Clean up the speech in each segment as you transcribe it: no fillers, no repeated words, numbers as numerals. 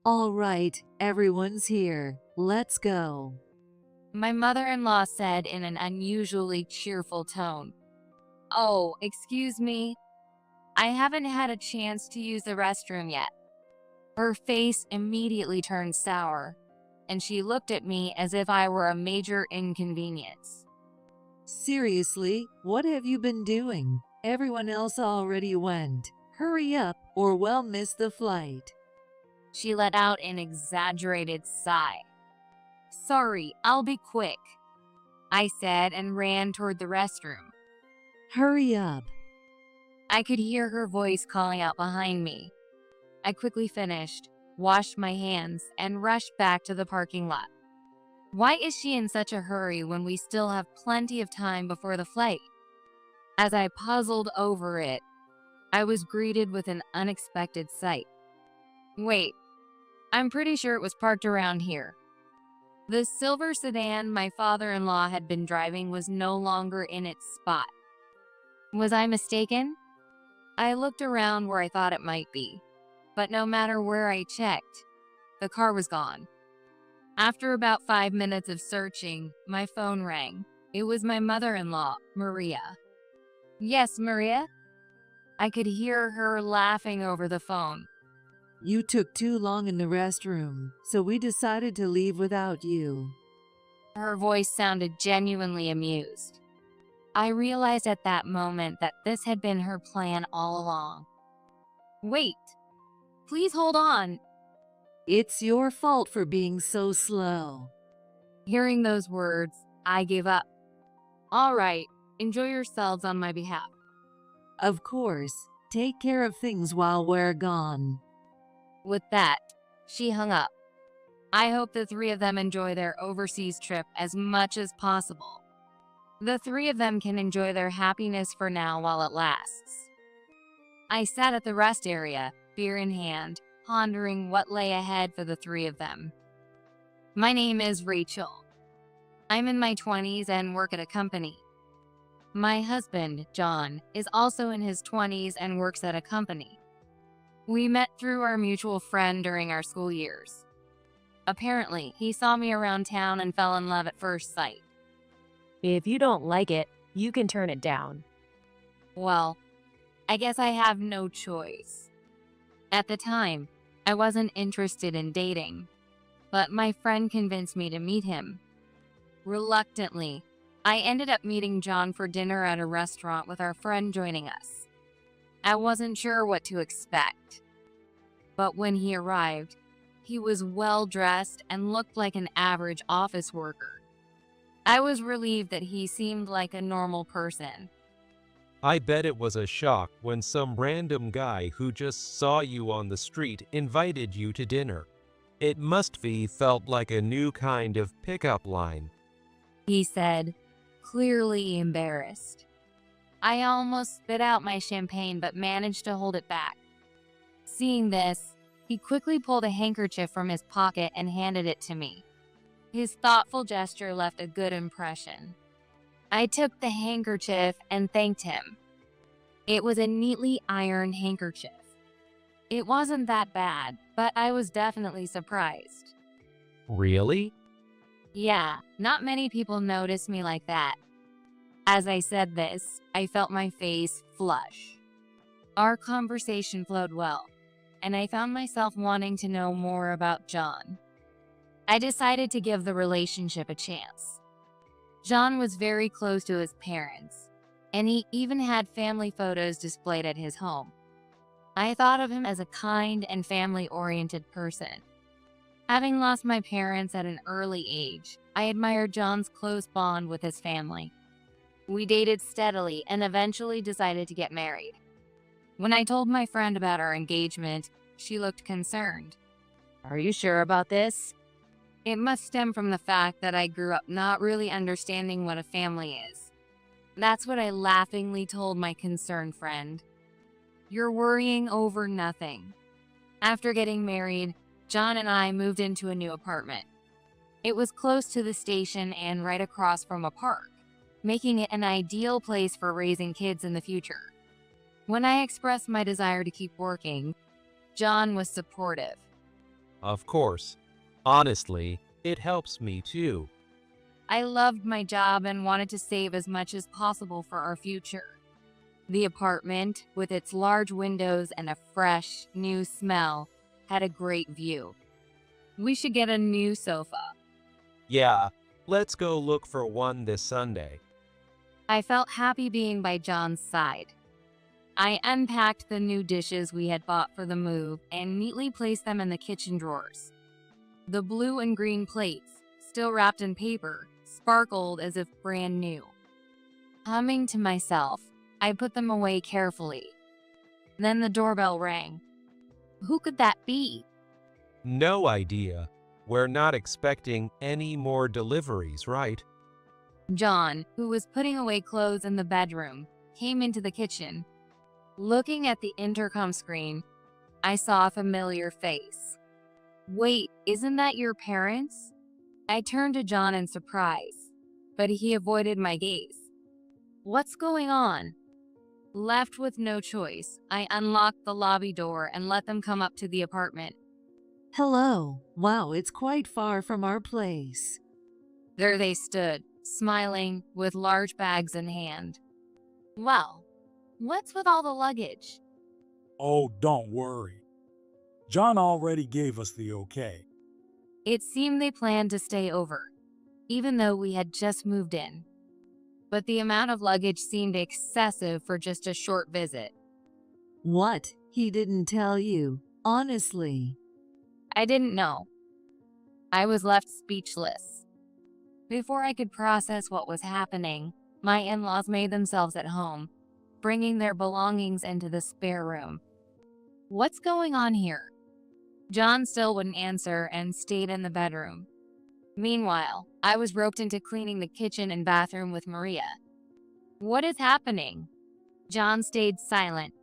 All right, everyone's here. Let's go. My mother-in-law said in an unusually cheerful tone. Oh, excuse me. I haven't had a chance to use the restroom yet. Her face immediately turned sour, and she looked at me as if I were a major inconvenience. Seriously, what have you been doing? Everyone else already went. Hurry up, or we'll miss the flight. She let out an exaggerated sigh. Sorry, I'll be quick, I said and ran toward the restroom. Hurry up. I could hear her voice calling out behind me. I quickly finished, washed my hands, and rushed back to the parking lot. Why is she in such a hurry when we still have plenty of time before the flight? As I puzzled over it, I was greeted with an unexpected sight. Wait, I'm pretty sure it was parked around here. The silver sedan my father-in-law had been driving was no longer in its spot. Was I mistaken? I looked around where I thought it might be, but no matter where I checked, the car was gone. After about 5 minutes of searching, my phone rang. It was my mother-in-law, Maria. Yes, Maria? I could hear her laughing over the phone. You took too long in the restroom, so we decided to leave without you. Her voice sounded genuinely amused. I realized at that moment that this had been her plan all along. Wait, please hold on. It's your fault for being so slow. Hearing those words, I gave up. All right, enjoy yourselves on my behalf. Of course, take care of things while we're gone. With that, she hung up. I hope the three of them enjoy their overseas trip as much as possible. The three of them can enjoy their happiness for now while it lasts. I sat at the rest area, beer in hand, pondering what lay ahead for the three of them. My name is Rachel. I'm in my 20s and work at a company. My husband, John, is also in his 20s and works at a company. We met through our mutual friend during our school years. Apparently, he saw me around town and fell in love at first sight. If you don't like it, you can turn it down. Well, I guess I have no choice. At the time, I wasn't interested in dating, but my friend convinced me to meet him. Reluctantly, I ended up meeting John for dinner at a restaurant with our friend joining us. I wasn't sure what to expect. But when he arrived, he was well-dressed and looked like an average office worker. I was relieved that he seemed like a normal person. I bet it was a shock when some random guy who just saw you on the street invited you to dinner. It must be felt like a new kind of pickup line, He said, clearly embarrassed. I almost spit out my champagne but managed to hold it back. Seeing this, he quickly pulled a handkerchief from his pocket and handed it to me. His thoughtful gesture left a good impression. I took the handkerchief and thanked him. It was a neatly ironed handkerchief. It wasn't that bad, but I was definitely surprised. Really? Yeah, not many people notice me like that. As I said this, I felt my face flush. Our conversation flowed well, and I found myself wanting to know more about John. I decided to give the relationship a chance. John was very close to his parents, and he even had family photos displayed at his home. I thought of him as a kind and family-oriented person. Having lost my parents at an early age, I admired John's close bond with his family. We dated steadily and eventually decided to get married. When I told my friend about our engagement, she looked concerned. Are you sure about this? It must stem from the fact that I grew up not really understanding what a family is. That's what I laughingly told my concerned friend. You're worrying over nothing. After getting married, John and I moved into a new apartment. It was close to the station and right across from a park, making it an ideal place for raising kids in the future. When I expressed my desire to keep working, John was supportive. Of course. Honestly, it helps me too. I loved my job and wanted to save as much as possible for our future. The apartment, with its large windows and a fresh, new smell, had a great view. We should get a new sofa. Yeah, let's go look for one this Sunday. I felt happy being by John's side. I unpacked the new dishes we had bought for the move and neatly placed them in the kitchen drawers. The blue and green plates, still wrapped in paper, sparkled as if brand new. Humming to myself, I put them away carefully. Then the doorbell rang. Who could that be? No idea. We're not expecting any more deliveries, right? John, who was putting away clothes in the bedroom, came into the kitchen. Looking at the intercom screen, I saw a familiar face. Wait, isn't that your parents? I turned to John in surprise, but he avoided my gaze. What's going on? Left with no choice, I unlocked the lobby door and let them come up to the apartment. Hello. Wow, it's quite far from our place. There they stood, smiling, with large bags in hand. Well, what's with all the luggage? Oh, don't worry. John already gave us the okay. It seemed they planned to stay over, even though we had just moved in. But the amount of luggage seemed excessive for just a short visit. What? He didn't tell you. Honestly. I didn't know. I was left speechless. Before I could process what was happening, my in-laws made themselves at home, bringing their belongings into the spare room. What's going on here? John still wouldn't answer and stayed in the bedroom. Meanwhile, I was roped into cleaning the kitchen and bathroom with Maria. What is happening? John stayed silent,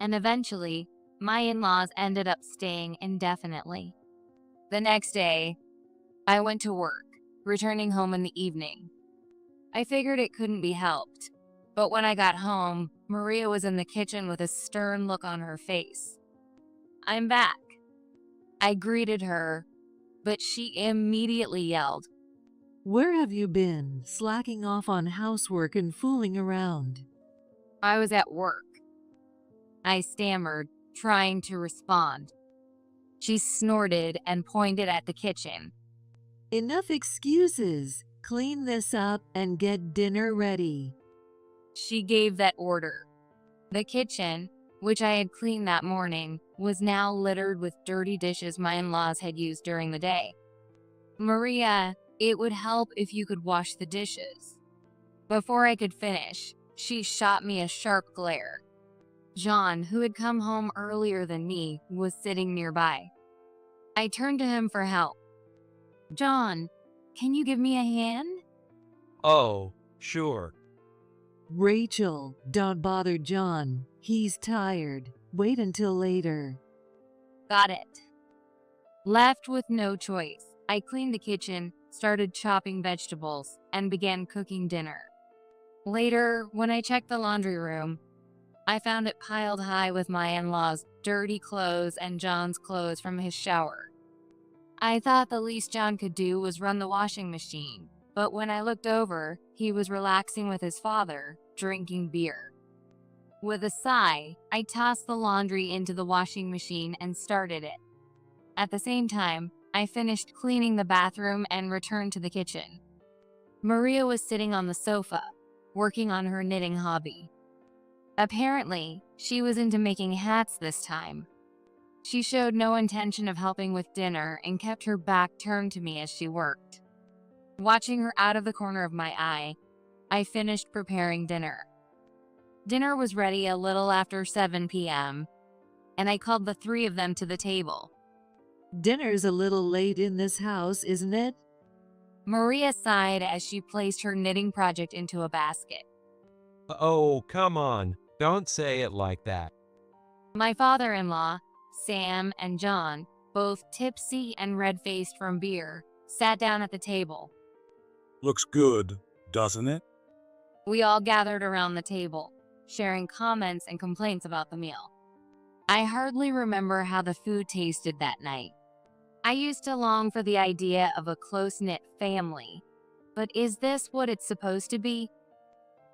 and eventually, my in-laws ended up staying indefinitely. The next day, I went to work, returning home in the evening. I figured it couldn't be helped, but when I got home, Maria was in the kitchen with a stern look on her face. I'm back. I greeted her, but she immediately yelled. Where have you been? Slacking off on housework and fooling around. I was at work. I stammered, trying to respond. She snorted and pointed at the kitchen. Enough excuses. Clean this up and get dinner ready. She gave that order. The kitchen, which I had cleaned that morning, was now littered with dirty dishes my in-laws had used during the day. Maria, it would help if you could wash the dishes. Before I could finish, she shot me a sharp glare. John, who had come home earlier than me, was sitting nearby. I turned to him for help. John, can you give me a hand? Oh, sure. Rachel, don't bother John. He's tired. Wait until later. Got it. Left with no choice, I cleaned the kitchen, started chopping vegetables, and began cooking dinner. Later, when I checked the laundry room, I found it piled high with my in-laws' dirty clothes and John's clothes from his shower. I thought the least John could do was run the washing machine, but when I looked over, he was relaxing with his father, drinking beer. With a sigh, I tossed the laundry into the washing machine and started it. At the same time, I finished cleaning the bathroom and returned to the kitchen. Maria was sitting on the sofa, working on her knitting hobby. Apparently, she was into making hats this time. She showed no intention of helping with dinner and kept her back turned to me as she worked. Watching her out of the corner of my eye, I finished preparing dinner. Dinner was ready a little after 7 p.m., and I called the three of them to the table. Dinner's a little late in this house, isn't it? Maria sighed as she placed her knitting project into a basket. Oh, come on. Don't say it like that. My father-in-law, Sam and John, both tipsy and red-faced from beer, sat down at the table. Looks good, doesn't it? We all gathered around the table, sharing comments and complaints about the meal. I hardly remember how the food tasted that night. I used to long for the idea of a close-knit family, but is this what it's supposed to be?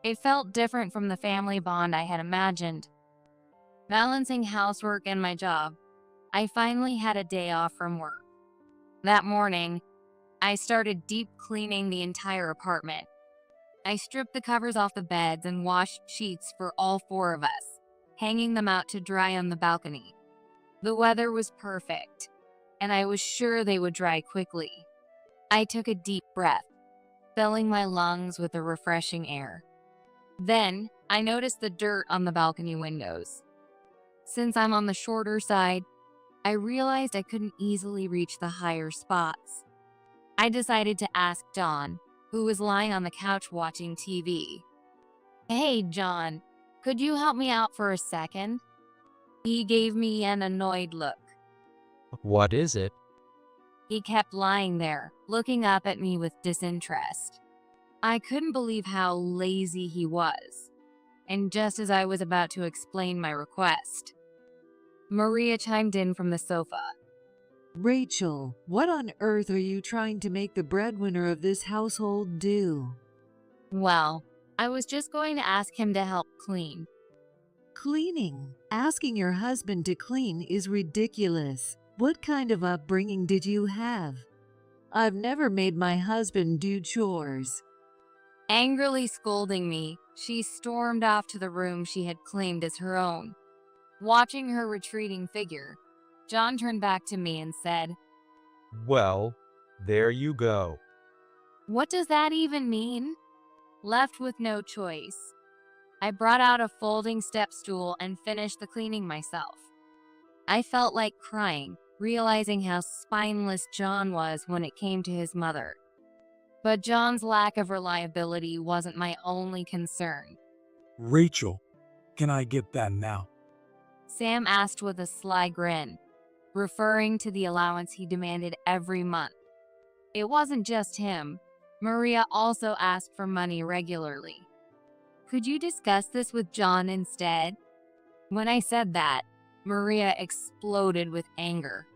It felt different from the family bond I had imagined. Balancing housework and my job, I finally had a day off from work. That morning, I started deep cleaning the entire apartment. I stripped the covers off the beds and washed sheets for all 4 of us, hanging them out to dry on the balcony. The weather was perfect, and I was sure they would dry quickly. I took a deep breath, filling my lungs with the refreshing air. Then, I noticed the dirt on the balcony windows. Since I'm on the shorter side, I realized I couldn't easily reach the higher spots. I decided to ask John, who was lying on the couch watching TV. "Hey, John, could you help me out for a second?" He gave me an annoyed look. What is it? He kept lying there, looking up at me with disinterest. I couldn't believe how lazy he was. And just as I was about to explain my request, Maria chimed in from the sofa. Rachel, what on earth are you trying to make the breadwinner of this household do? Well, I was just going to ask him to help clean. Cleaning. Asking your husband to clean is ridiculous. What kind of upbringing did you have? I've never made my husband do chores. Angrily scolding me, she stormed off to the room she had claimed as her own. Watching her retreating figure, John turned back to me and said, Well, there you go. "What does that even mean?" Left with no choice, I brought out a folding step stool and finished the cleaning myself. I felt like crying, realizing how spineless John was when it came to his mother. But John's lack of reliability wasn't my only concern. Rachel, can I get that now? Sam asked with a sly grin, referring to the allowance he demanded every month. It wasn't just him. Maria also asked for money regularly. "Could you discuss this with John instead?" When I said that, Maria exploded with anger.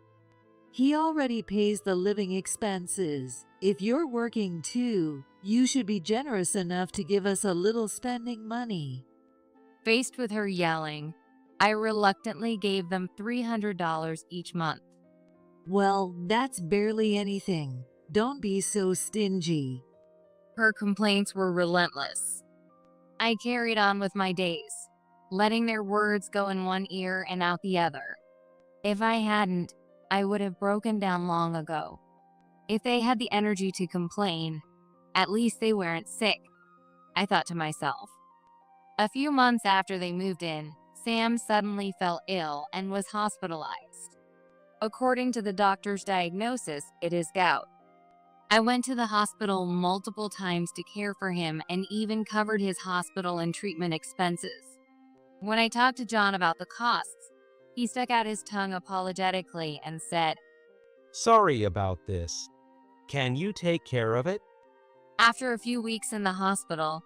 He already pays the living expenses. If you're working too, you should be generous enough to give us a little spending money. Faced with her yelling, I reluctantly gave them $300 each month. Well, that's barely anything. Don't be so stingy. Her complaints were relentless. I carried on with my days, letting their words go in one ear and out the other. If I hadn't, I would have broken down long ago. If they had the energy to complain, at least they weren't sick, I thought to myself. A few months after they moved in, Sam suddenly fell ill and was hospitalized. According to the doctor's diagnosis, it is gout. I went to the hospital multiple times to care for him and even covered his hospital and treatment expenses. When I talked to John about the costs, he stuck out his tongue apologetically and said, Sorry about this. Can you take care of it? After a few weeks in the hospital,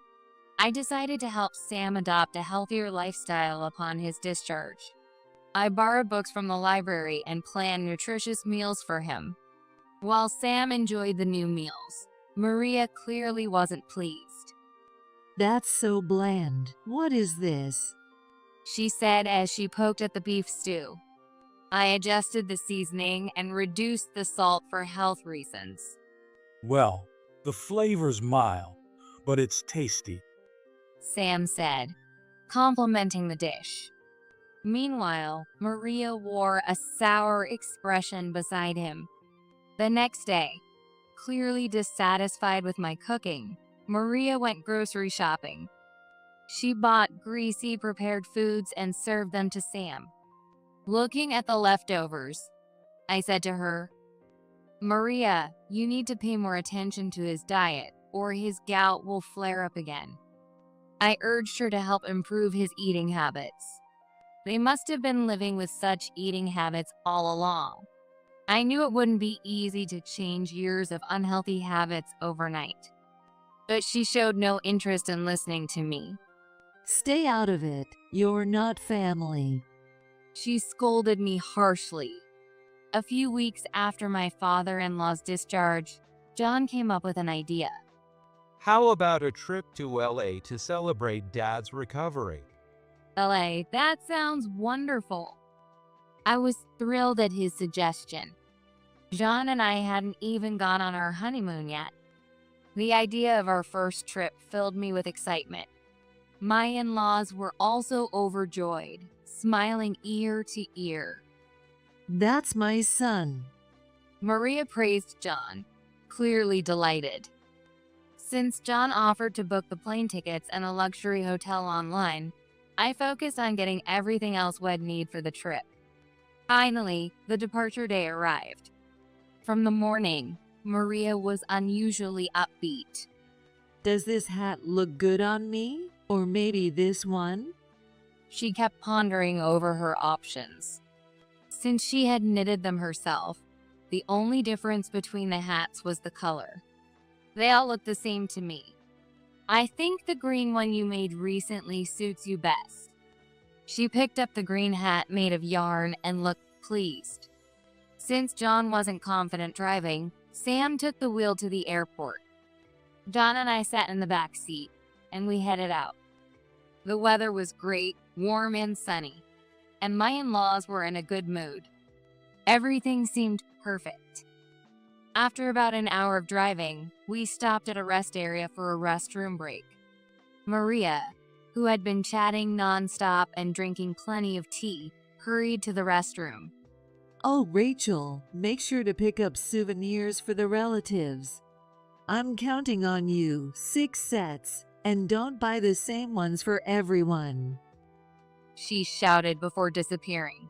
I decided to help Sam adopt a healthier lifestyle upon his discharge. I borrowed books from the library and planned nutritious meals for him. While Sam enjoyed the new meals, Maria clearly wasn't pleased. That's so bland. What is this? She said as she poked at the beef stew. I adjusted the seasoning and reduced the salt for health reasons. Well, the flavor's mild, but it's tasty, Sam said, complimenting the dish. Meanwhile, Maria wore a sour expression beside him. The next day, clearly dissatisfied with my cooking, Maria went grocery shopping. She bought greasy prepared foods and served them to Sam. Looking at the leftovers, I said to her, Maria, you need to pay more attention to his diet, or his gout will flare up again. I urged her to help improve his eating habits. They must have been living with such eating habits all along. I knew it wouldn't be easy to change years of unhealthy habits overnight. But she showed no interest in listening to me. Stay out of it. You're not family. She scolded me harshly. A few weeks after my father-in-law's discharge, John came up with an idea. How about a trip to LA to celebrate Dad's recovery? LA, that sounds wonderful. I was thrilled at his suggestion. John and I hadn't even gone on our honeymoon yet. The idea of our first trip filled me with excitement. My in-laws were also overjoyed, smiling ear to ear. That's my son. Maria praised John, clearly delighted. Since John offered to book the plane tickets and a luxury hotel online, I focused on getting everything else we'd need for the trip. Finally, the departure day arrived. From the morning, Maria was unusually upbeat. Does this hat look good on me? Or maybe this one? She kept pondering over her options. Since she had knitted them herself, the only difference between the hats was the color. They all looked the same to me. I think the green one you made recently suits you best. She picked up the green hat made of yarn and looked pleased. Since John wasn't confident driving, Sam took the wheel to the airport. John and I sat in the back seat, and we headed out. The weather was great, warm and sunny, and my in-laws were in a good mood. Everything seemed perfect. After about an hour of driving, we stopped at a rest area for a restroom break. Maria, who had been chatting nonstop and drinking plenty of tea, hurried to the restroom. Oh, Rachel, make sure to pick up souvenirs for the relatives. I'm counting on you, 6 sets, and don't buy the same ones for everyone. She shouted before disappearing.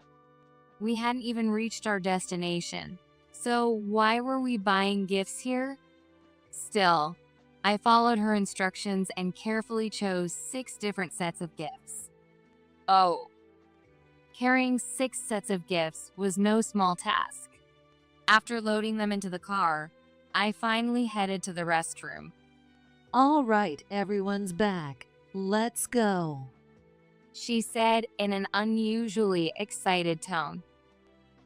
We hadn't even reached our destination, so why were we buying gifts here? Still, I followed her instructions and carefully chose 6 different sets of gifts. Oh. Carrying 6 sets of gifts was no small task. After loading them into the car, I finally headed to the restroom. All right, everyone's back. Let's go. She said in an unusually excited tone.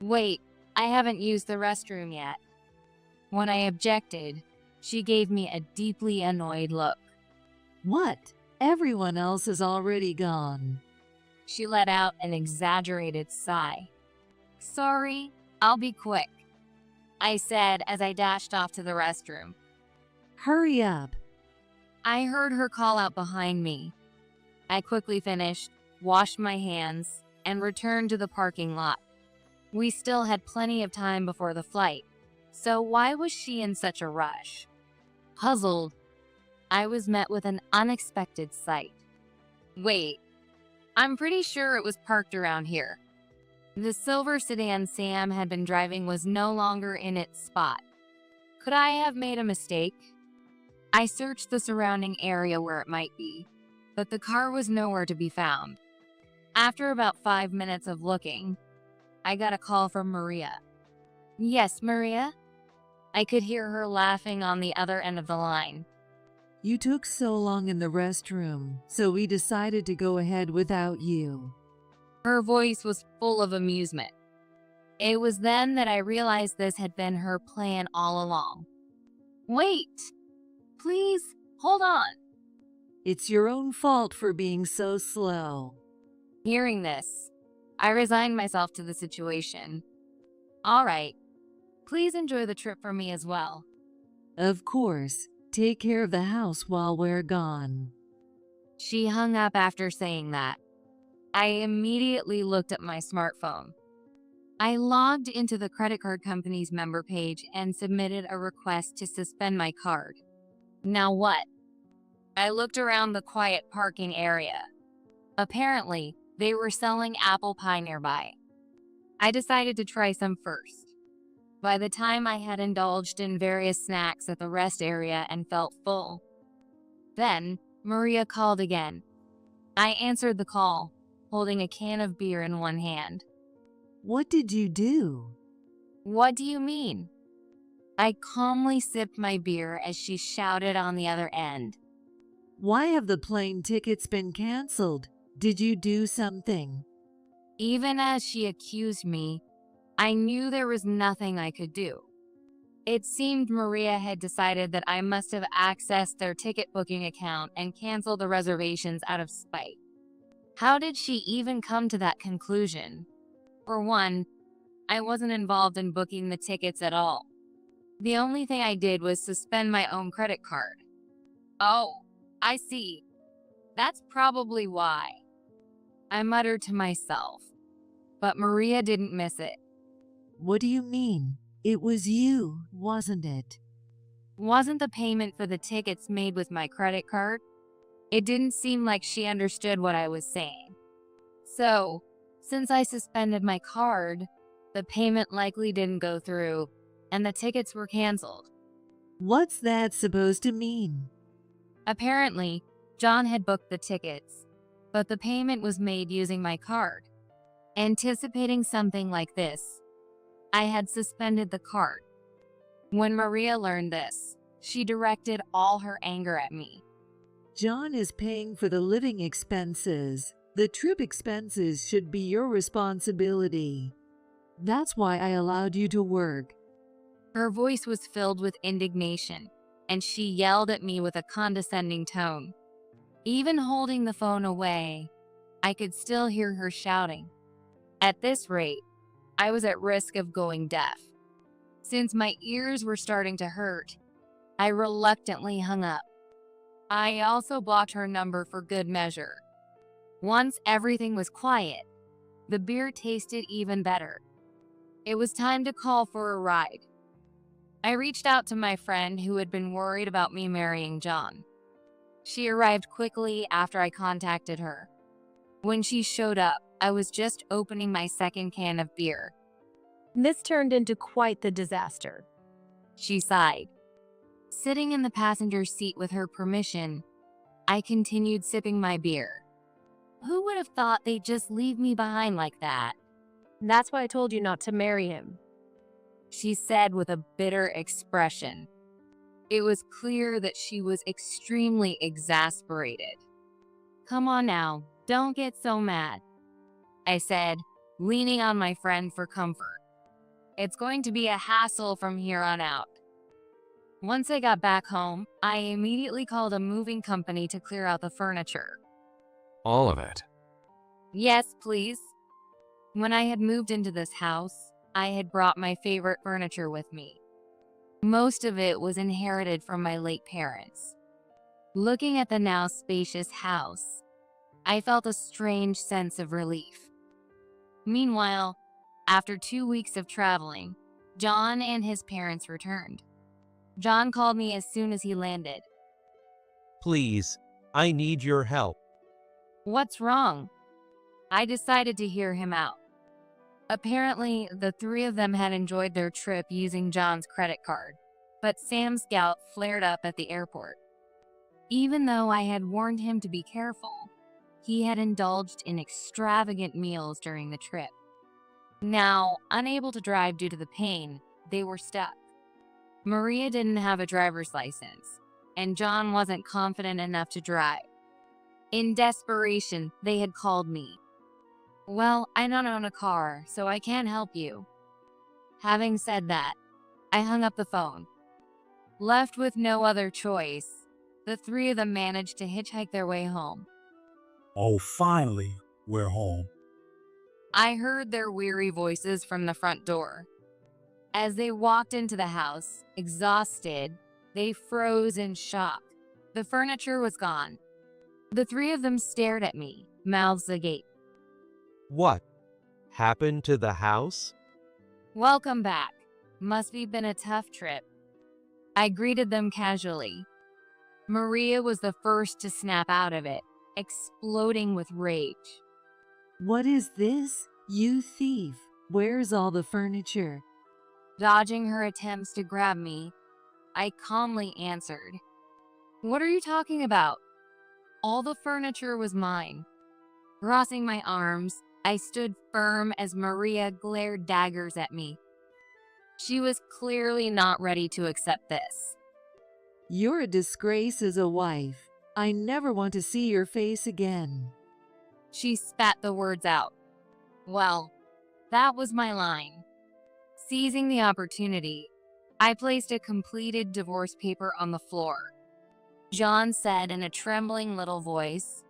Wait, I haven't used the restroom yet. When I objected, she gave me a deeply annoyed look. What? Everyone else is already gone. She let out an exaggerated sigh. Sorry, I'll be quick, I said as I dashed off to the restroom. Hurry up. I heard her call out behind me. I quickly finished, washed my hands, and returned to the parking lot. We still had plenty of time before the flight, so why was she in such a rush? Puzzled, I was met with an unexpected sight. Wait, I'm pretty sure it was parked around here. The silver sedan Sam had been driving was no longer in its spot. Could I have made a mistake? I searched the surrounding area where it might be, but the car was nowhere to be found. After about 5 minutes of looking, I got a call from Maria. Yes, Maria? I could hear her laughing on the other end of the line. You took so long in the restroom, so we decided to go ahead without you. Her voice was full of amusement. It was then that I realized this had been her plan all along. Wait! Please, hold on. It's your own fault for being so slow. Hearing this, I resigned myself to the situation. All right, please enjoy the trip for me as well. Of course. Take care of the house while we're gone. She hung up after saying that. I immediately looked at my smartphone. I logged into the credit card company's member page and submitted a request to suspend my card. Now what? I looked around the quiet parking area. Apparently, they were selling apple pie nearby. I decided to try some first. By the time I had indulged in various snacks at the rest area and felt full. Then, Maria called again. I answered the call, holding a can of beer in one hand. What did you do? What do you mean? I calmly sipped my beer as she shouted on the other end. Why have the plane tickets been canceled? Did you do something? Even as she accused me, I knew there was nothing I could do. It seemed Maria had decided that I must have accessed their ticket booking account and canceled the reservations out of spite. How did she even come to that conclusion? For one, I wasn't involved in booking the tickets at all. The only thing I did was suspend my own credit card. Oh, I see. That's probably why. I muttered to myself, but Maria didn't miss it. What do you mean? It was you, wasn't it? Wasn't the payment for the tickets made with my credit card? It didn't seem like she understood what I was saying. So, since I suspended my card, the payment likely didn't go through, and the tickets were canceled. What's that supposed to mean? Apparently, John had booked the tickets, but the payment was made using my card. Anticipating something like this, I had suspended the card. When Maria learned this, she directed all her anger at me. John is paying for the living expenses. The trip expenses should be your responsibility. That's why I allowed you to work. Her voice was filled with indignation, and she yelled at me with a condescending tone. Even holding the phone away, I could still hear her shouting. At this rate, I was at risk of going deaf. Since my ears were starting to hurt, I reluctantly hung up. I also blocked her number for good measure. Once everything was quiet, the beer tasted even better. It was time to call for a ride. I reached out to my friend who had been worried about me marrying John. She arrived quickly after I contacted her. When she showed up, I was just opening my second can of beer. This turned into quite the disaster. She sighed. Sitting in the passenger seat with her permission, I continued sipping my beer. Who would have thought they'd just leave me behind like that? That's why I told you not to marry him. She said with a bitter expression. It was clear that she was extremely exasperated. Come on now, don't get so mad, I said, leaning on my friend for comfort. It's going to be a hassle from here on out. Once I got back home, I immediately called a moving company to clear out the furniture. All of it. Yes, please. When I had moved into this house, I had brought my favorite furniture with me. Most of it was inherited from my late parents. Looking at the now spacious house, I felt a strange sense of relief. Meanwhile, after 2 weeks of traveling, John and his parents returned. John called me as soon as he landed. Please, I need your help. What's wrong? I decided to hear him out. Apparently, the three of them had enjoyed their trip using John's credit card, but Sam's gout flared up at the airport. Even though I had warned him to be careful, he had indulged in extravagant meals during the trip. Now, unable to drive due to the pain, they were stuck. Maria didn't have a driver's license, and John wasn't confident enough to drive. In desperation, they had called me. Well, I don't own a car, so I can't help you. Having said that, I hung up the phone. Left with no other choice, the three of them managed to hitchhike their way home. Oh, finally, we're home. I heard their weary voices from the front door. As they walked into the house, exhausted, they froze in shock. The furniture was gone. The three of them stared at me, mouths agape. What happened to the house? Welcome back. Must have been a tough trip. I greeted them casually. Maria was the first to snap out of it, exploding with rage. What is this? You thief! Where's all the furniture? Dodging her attempts to grab me, I calmly answered, What are you talking about? All the furniture was mine. Crossing my arms, I stood firm as Maria glared daggers at me. She was clearly not ready to accept this. You're a disgrace as a wife. I never want to see your face again. She spat the words out. Well, that was my line. Seizing the opportunity, I placed a completed divorce paper on the floor. John said in a trembling little voice.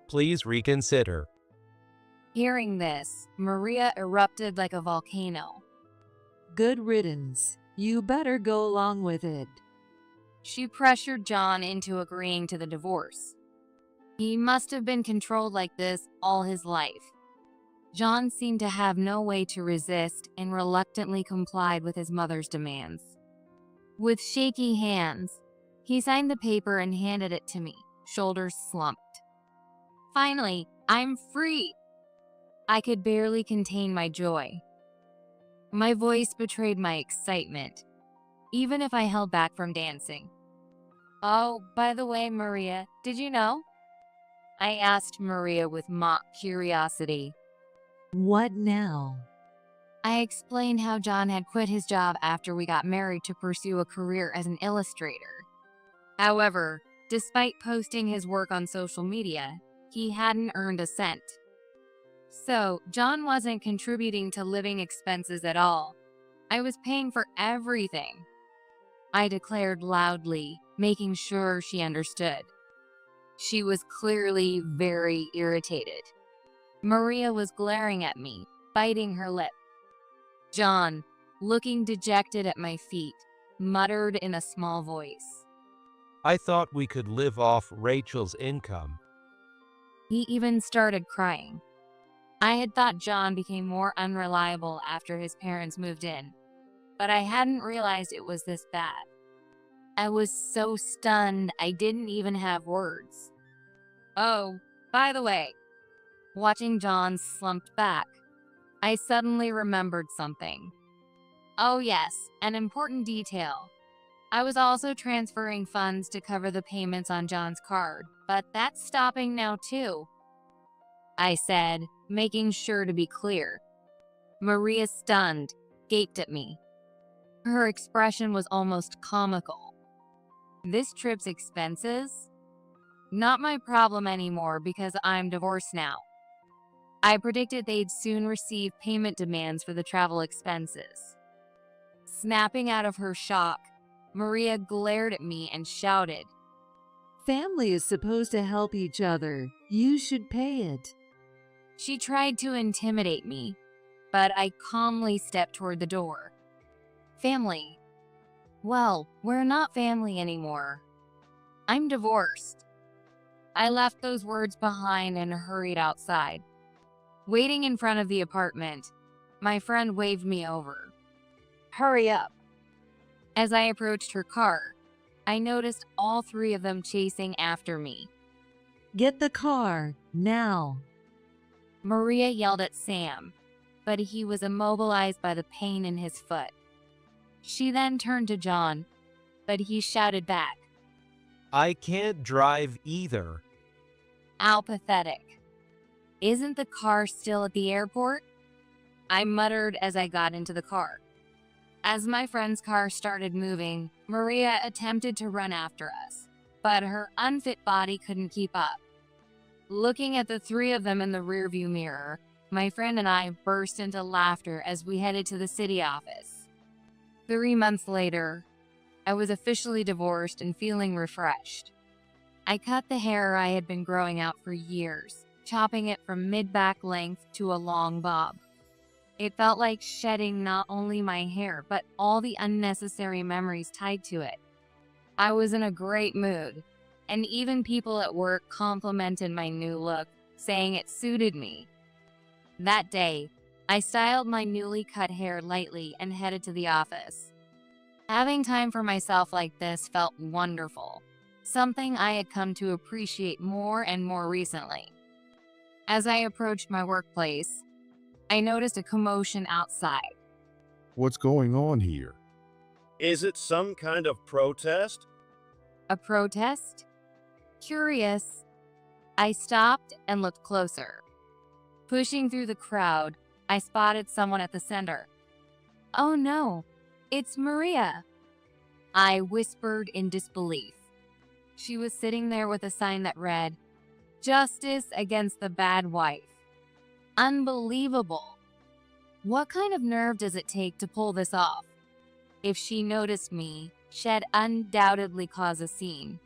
Please reconsider. Hearing this, Maria erupted like a volcano. Good riddance. You better go along with it. She pressured John into agreeing to the divorce. He must have been controlled like this all his life. John seemed to have no way to resist and reluctantly complied with his mother's demands. With shaky hands, he signed the paper and handed it to me, shoulders slumped. Finally, I'm free! I could barely contain my joy. My voice betrayed my excitement, even if I held back from dancing. Oh, by the way, Maria, did you know? I asked Maria with mock curiosity. What now? I explained how John had quit his job after we got married to pursue a career as an illustrator. However, despite posting his work on social media, he hadn't earned a cent. So, John wasn't contributing to living expenses at all. I was paying for everything. I declared loudly, making sure she understood. She was clearly very irritated. Maria was glaring at me, biting her lip. John, looking dejected at my feet, muttered in a small voice. I thought we could live off Rachel's income. He even started crying. I had thought John became more unreliable after his parents moved in, but I hadn't realized it was this bad. I was so stunned I didn't even have words. Oh, by the way, watching John slumped back, I suddenly remembered something. Oh yes, an important detail. I was also transferring funds to cover the payments on John's card, but that's stopping now too, I said, making sure to be clear. Maria, stunned, gaped at me. Her expression was almost comical. This trip's expenses? Not my problem anymore because I'm divorced now. I predicted they'd soon receive payment demands for the travel expenses. Snapping out of her shock, Maria glared at me and shouted, Family is supposed to help each other. You should pay it. She tried to intimidate me, but I calmly stepped toward the door. Family? Well, we're not family anymore. I'm divorced. I left those words behind and hurried outside. Waiting in front of the apartment, my friend waved me over. Hurry up. As I approached her car, I noticed all three of them chasing after me. Get the car, now. Maria yelled at Sam, but he was immobilized by the pain in his foot. She then turned to John, but he shouted back, I can't drive either. How pathetic. Isn't the car still at the airport? I muttered as I got into the car. As my friend's car started moving, Maria attempted to run after us, but her unfit body couldn't keep up. Looking at the three of them in the rearview mirror, my friend and I burst into laughter as we headed to the city office. 3 months later, I was officially divorced and feeling refreshed. I cut the hair I had been growing out for years, chopping it from mid-back length to a long bob. It felt like shedding not only my hair, but all the unnecessary memories tied to it. I was in a great mood, and even people at work complimented my new look, saying it suited me. That day, I styled my newly cut hair lightly and headed to the office. Having time for myself like this felt wonderful, something I had come to appreciate more and more recently. As I approached my workplace, I noticed a commotion outside. What's going on here? Is it some kind of protest? A protest? Curious, I stopped and looked closer. Pushing through the crowd, I spotted someone at the center. Oh no, it's Maria, I whispered in disbelief. She was sitting there with a sign that read, Justice against the bad wife. Unbelievable. What kind of nerve does it take to pull this off? If she noticed me, she'd undoubtedly cause a scene.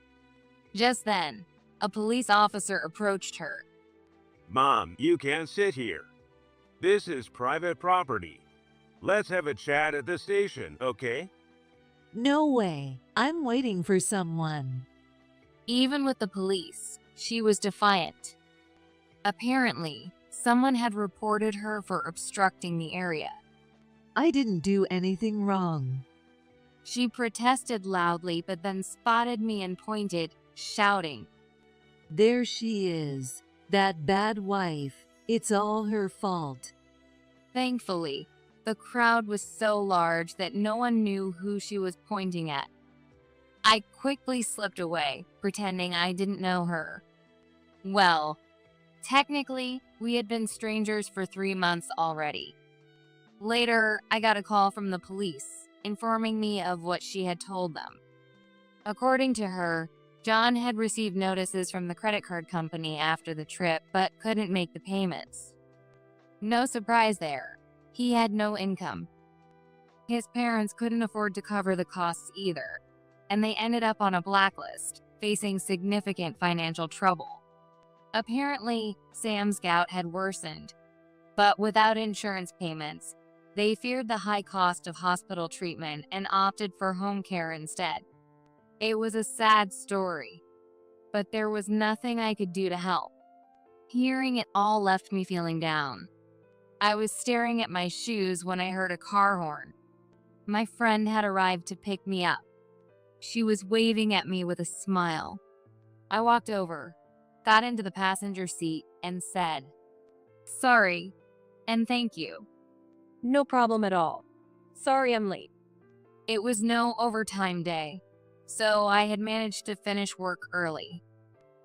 Just then, a police officer approached her. Mom, you can't sit here. This is private property. Let's have a chat at the station, okay? No way. I'm waiting for someone. Even with the police, she was defiant. Apparently, someone had reported her for obstructing the area. I didn't do anything wrong. She protested loudly but then spotted me and pointed, shouting. There she is. That bad wife. It's all her fault. Thankfully, the crowd was so large that no one knew who she was pointing at. I quickly slipped away, pretending I didn't know her. Well, technically, we had been strangers for 3 months already. Later, I got a call from the police, informing me of what she had told them. According to her, John had received notices from the credit card company after the trip, but couldn't make the payments. No surprise there. He had no income. His parents couldn't afford to cover the costs either, and they ended up on a blacklist, facing significant financial trouble. Apparently, Sam's gout had worsened, but without insurance payments, they feared the high cost of hospital treatment and opted for home care instead. It was a sad story, but there was nothing I could do to help. Hearing it all left me feeling down. I was staring at my shoes when I heard a car horn. My friend had arrived to pick me up. She was waving at me with a smile. I walked over, got into the passenger seat, and said, "Sorry, and thank you." No problem at all. Sorry I'm late. It was no overtime day, so I had managed to finish work early.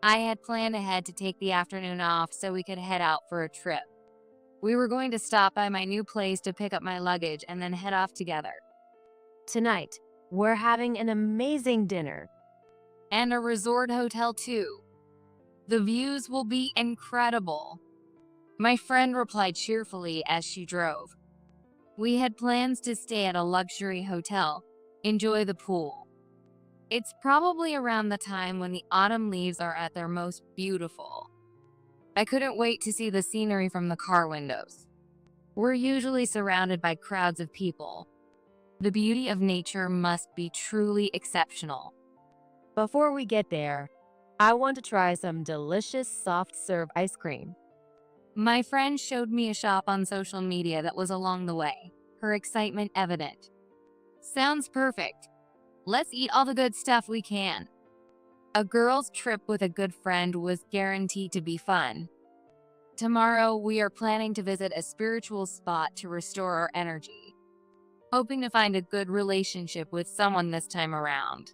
I had planned ahead to take the afternoon off so we could head out for a trip. We were going to stop by my new place to pick up my luggage and then head off together. Tonight, we're having an amazing dinner. And a resort hotel too. The views will be incredible. My friend replied cheerfully as she drove. We had plans to stay at a luxury hotel, enjoy the pool. It's probably around the time when the autumn leaves are at their most beautiful. I couldn't wait to see the scenery from the car windows. We're usually surrounded by crowds of people. The beauty of nature must be truly exceptional. Before we get there, I want to try some delicious soft serve ice cream. My friend showed me a shop on social media that was along the way, her excitement evident. Sounds perfect. Let's eat all the good stuff we can. A girl's trip with a good friend was guaranteed to be fun. Tomorrow, we are planning to visit a spiritual spot to restore our energy, hoping to find a good relationship with someone this time around.